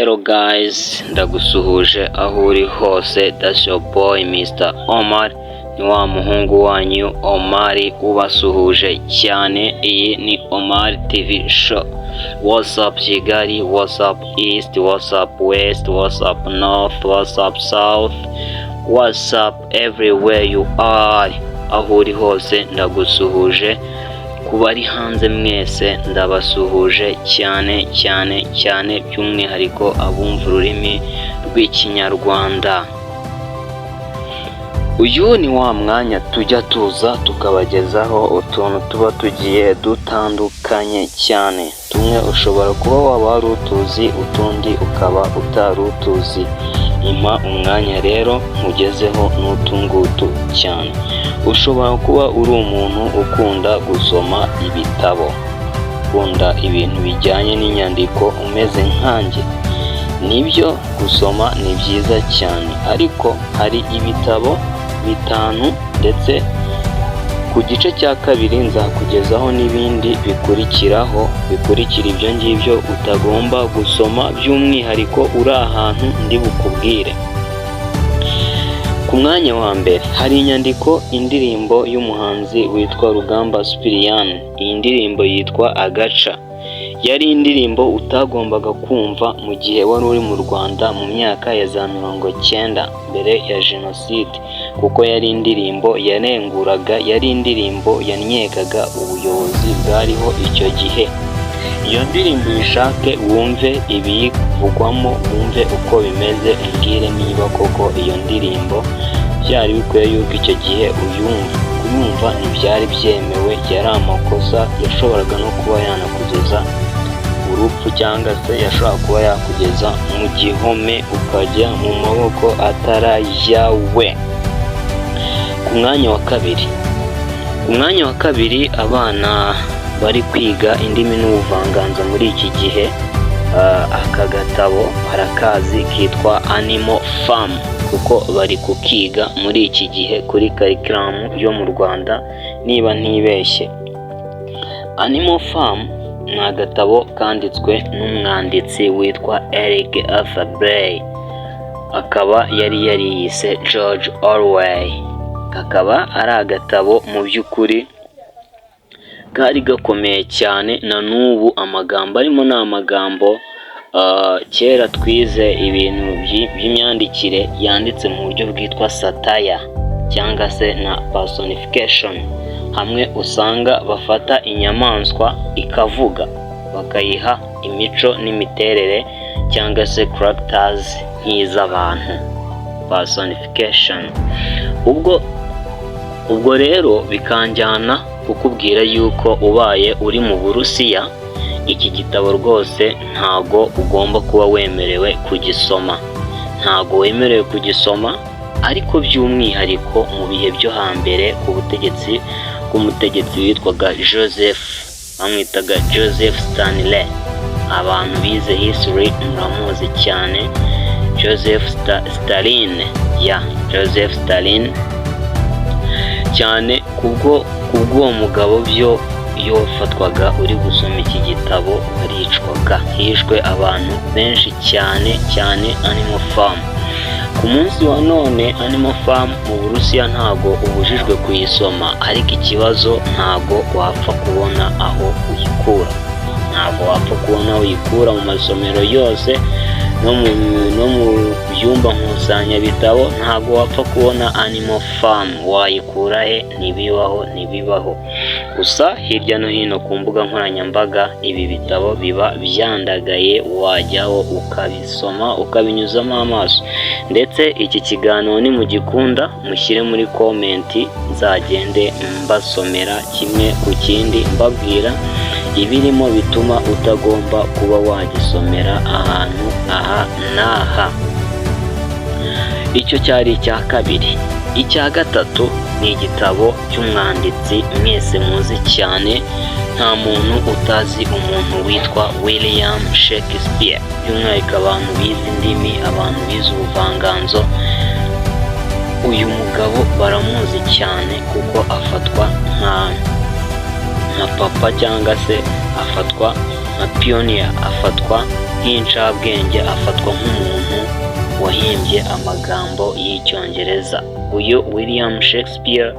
Hello guys, ndagusuhuje aho uri hose. That's your boy Mr. Omar, ni wa muhungu wanyu Omar ubasuhuje cyane. Iyi ni Omar TV show. What's up Kigali, what's up East, what's up West, what's up North, what's up South, what's up everywhere you are. Aho uri hose ndagusuhuje. Ku bari hanze mwese ndabasuhuje cyane cyane cyane, by'umwihariko abumva ururimi rw'ikinyarwanda. Uyu ni wa mwanya tujya tuza tukabagezaho utuntu tuba tugiye dutandukanye cyane. Tumwe ushobora kuba waba wari utuzi, utundi ukaba utari utuzi. Impa umwanya rero nkugezeho n'utungutu cyane. Ushobora kuba uri umuntu ukunda gusoma ibitabo, ukunda ibintu bijyanye n'inyandiko umeze nkanjye. Nibyo, gusoma ni byiza cyane, ariko hari ibitabo bitanu ndetse ku gice cya kabiri nzakugezaho n'ibindi bikurikira ibyo ngibyo utagomba gusoma, by'umwihariko uri ahantu ndi bukubwire. Ku mwanya wa mbere hari inyandiko, indirimbo y'umuhanzi witwa Rugamba Sipiriyani. Iyi ndirimbo yitwa Agaca. Yari indirimbo utagombaga kumva mu gihe wari uri mu Rwanda mu myaka ya za 90 mbere ya Jenoside, kuko yari indirimbo yarenguraga, yari indirimbo yannyekaga ubuyobozi bwariho icyo gihe. Iyo ndirimbo uyishake wumve ibiyivugwamo, wumve uko bimeze, umbwire niba koko iyo ndirimbo byari bikwiye yuko icyo gihe uyumva. Kuyumva ntibyari byemewe, yari amakosa, yashoboraga no kuba yanakugeza urupfu, cyangwa se yashobora kuba yakugeza mu gihome ukajya mu maboko atarayawe. Ku mwanya wa kabiri abana bari kwiga indimi n'ubuvanganzo muri iki gihe, aka gatabo barakazi, kitwa Animal Farm, kuko bari kukiga muri iki gihe kuri curriculum yo mu Rwanda niba ntibeshye. Animal Farm ni agatabo kanditswe n'umwanditsi witwa Eric Arthur Blair, akaba yari yariyise George Orwell. Kakaba ari agatabo mu by'ukuri kari gakomeye cyane, na n'ubu amagambo arimo ni amagambo kera twize ibintu by'imyandikire yanditse mu buryo bwitwa satire cyangwa se na personification. Hamwe usanga bafata inyamaswa ikavuga, bakayiha imico n'imiterere cyangwa se characters nk'iz'abantu, personification. Ubwo rero bikanjyana kukubwira yuko ubaye uri mu Burusiya, iki gitabo rwose ntago ugomba kuba wemerewe kugisoma. Ntago wemerewe kugisoma, ariko by'umwihariko mu bihe byo hambere ku butegetsi bw'umutegetsi witwaga Joseph, bamwitaga Joseph Stanley. Abantu bize history muramuzi cyane, Joseph Stalin, Joseph Stalin cyane. kubwo mugabo byo iyo wafatwaga uri gusoma iki gitabo waricwaga. Hishwe abantu benshi cyane cyane. Animal Farm ku munsi wa none, Animal Farm mu Burusiya ntago ubujijwe kuyisoma, ariko ikibazo ntago wapfa kubona aho uyikura. Ntago wapfa kubona aho uyikura mu masomero yose no mu byumba nkusanyabitabo. Ntago wapfa kubona Animal Farm. Wayikura he? Ntibibaho. Gusa hirya no hino ku mbuga nkoranyambaga ibi bitabo biba byandagaye, wajyaho ukabisoma ukabinyuzamo amaso. Ndetse iki kiganiro nimugikunda mushyire muri komenti, nzagende mbasomera kimwe ku kindi, mbabwira ibirimo bituma utagomba kuba wagisomera ahantu aha n'aha. Icyo cyari icya kabiri. Icya gatatu ni igitabo cy'umwanditsi mwese muzi cyane, nta muntu utazi umuntu witwa William Shakespeare. By'umwihariko abantu bize indimi, abantu bize ubuvanganzo, uyu mugabo baramuzi cyane kuko afatwa nka papa, cyangwa se afatwa nka pioneer, afatwa nk'incabwenge, afatwa nk'umuntu wahimbye amagambo y'icyongereza. Uyu William Shakespeare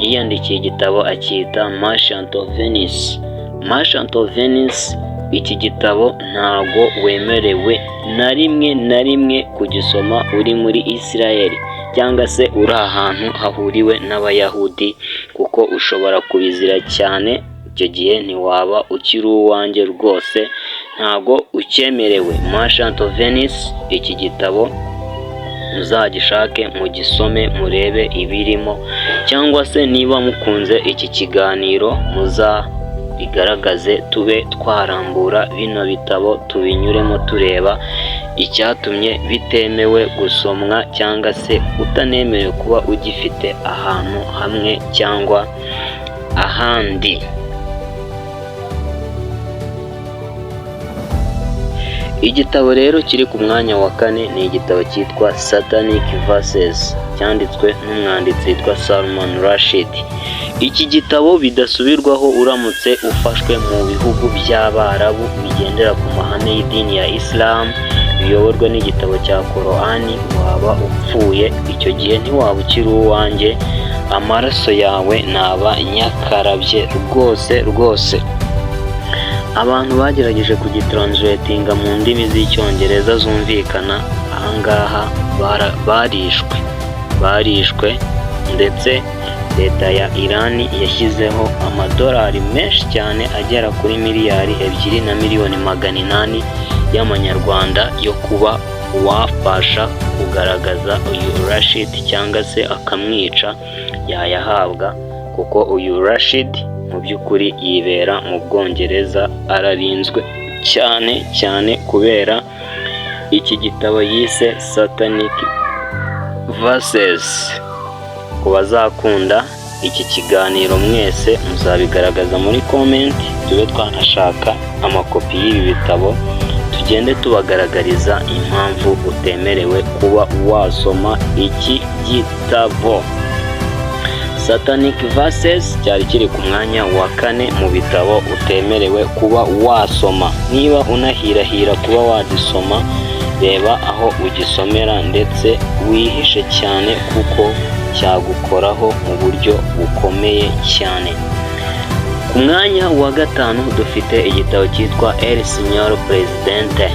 yiyandikiye igitabo acyita Merchant of Venice. Merchant of Venice, iki gitabo ntago wemerewe na rimwe kugisoma uri muri Israel cyangwa se uri ahantu hahuriwe n'abayahudi, kuko ushobora kubizira cyane. Icyo gihe ntiwaba ukiri uwanjye rwose, ntago ucyemerewe. Merchant of Venice, iki gitabo muzagishake mugisome murebe ibirimo, cyangwa se niba mukunze iki kiganiro bigaragaze tube twarambura bino bitabo tubinyuremo tureba icyatumye bitemewe gusomwa cyangwa se utanemerewe kuba ugifite ahantu hamwe cyangwa ahandi. Igitabo rero kiri ku mwanya wa 4 ni igitabo cyitwa Satanic Verses, cyanditswe n'umwanditsi witwa Salman Rushdie. Iki gitabo bidasubirwaho uramutse ufashwe mu bihugu by'Abarabu bigendera ku mahame y'idini ya Islam, biyoborwa n'igitabo cya Korani, waba upfuye. Icyo gihe ntiwaba ukiri uwanjye, amaraso yawe naba nyakarabye rwose. Abantu bagerageje kugitranslatinga mu ndimi z'icyongereza zumvikana ahangaha barishwe, ndetse leta ya Iran yashyizeho amadolari menshi cyane agera kuri miliyari 2,800,000 y'amanyarwanda yo kuba wafasha kugaragaza uyu Rashid cyangwa se akamwica, yayahabwa, kuko uyu Rashid mu by'ukuri yibera mu Bwongereza, ararinzwe cyane kubera iki gitabo yise Satanic Verses. Ku bazakunda iki kiganiro mwese muzabigaragaza muri comment, tube twanashaka amakopi y'ibi bitabo tugende tubagaragariza impamvu utemerewe kuba wasoma iki gitabo. Satanic Verses cyari kiri ku mwanya wa 4 mu bitabo utemerewe kuba wasoma. Niba unahirahira kuba wagisoma, reba aho ugisomera ndetse wihishe cyane, kuko cyagukoraho mu buryo bukomeye cyane. Ku mwanya wa 5 dufite igitabo cyitwa El Señor Presidente,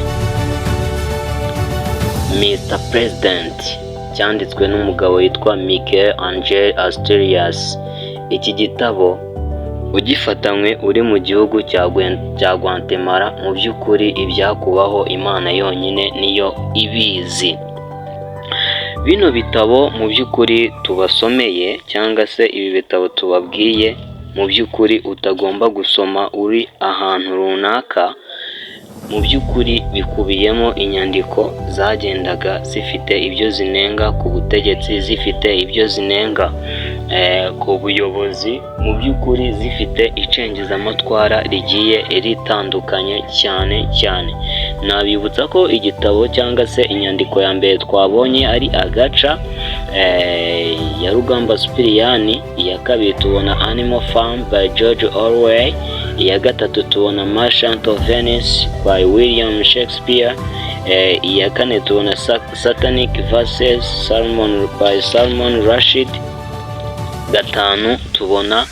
Mr. President, cyanditswe n'umugabo witwa Miguel Angel Asturias. Iki gitabo ugifatanywe uri mu gihugu cya Guatemala, mu by'ukuri ibyakubaho Imana yonyine niyo ibizi. Bino bitabo mu by'ukuri tubasomeye cyangwa se ibi bitabo tubabwiye, mu by'ukuri utagomba gusoma uri ahantu runaka. Mu by'ukuri bikubiyemo inyandiko zagendaga zifite ibyo zinenga ku butegetsi, zifite ibyo zinenga ku buyobozi, mu by'ukuri zifite icengezamatwara rigiye ritandukanye cyane. Nabibutsa ko igitabo cyangwa se inyandiko ya mbere twabonye ari Agaca ya Rugamba Sipiriyani, iya kabiri tubona Animal Farm by George Orwell, iya gatatu tubona Merchant of Venice by William Shakespeare, iya kane tubona Satanic Verses by Salman Rushdie, gatanu tubona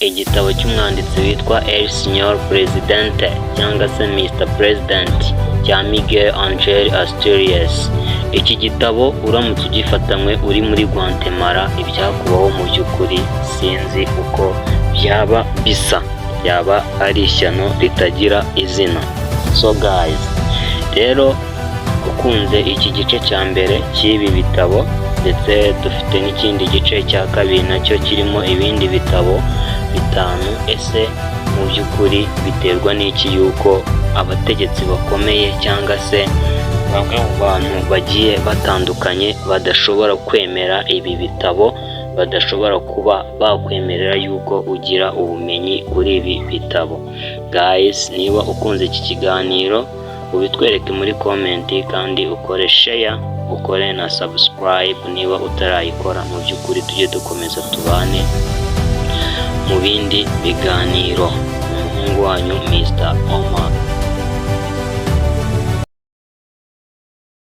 igitabo cy'umwanditsi witwa El Señor Presidente cyangwa se Mr. President cya Miguel Angel Asturias. Iki gitabo uramutse ugifatanywe uri muri Guatemala, ibyakubaho mu by'ukuri sinzi uko byaba bisa, byaba ari ishyano ritagira izina. So guys, rero ukunze iki gice cya mbere cy'ibi bitabo, ndetse dufite n'ikindi gice cya kabiri nacyo kirimo ibindi bitabo 5. Ese mu by'ukuri biterwa n'iki yuko abategetsi bakomeye cyangwa se bamwe mu bantu bagiye batandukanye badashobora kwemera ibi bitabo, badashobora kuba bakwemerera yuko ugira ubumenyi kuri ibi bitabo? Guys, niba ukunze iki kiganiro ubitwereke muri comment, kandi ukore share, ukore na subscribe niba utarayikora. Mu by'ukuri tujye dukomeza tubane mu bindi biganiro. Umuhungu wanyu Mr. Omar.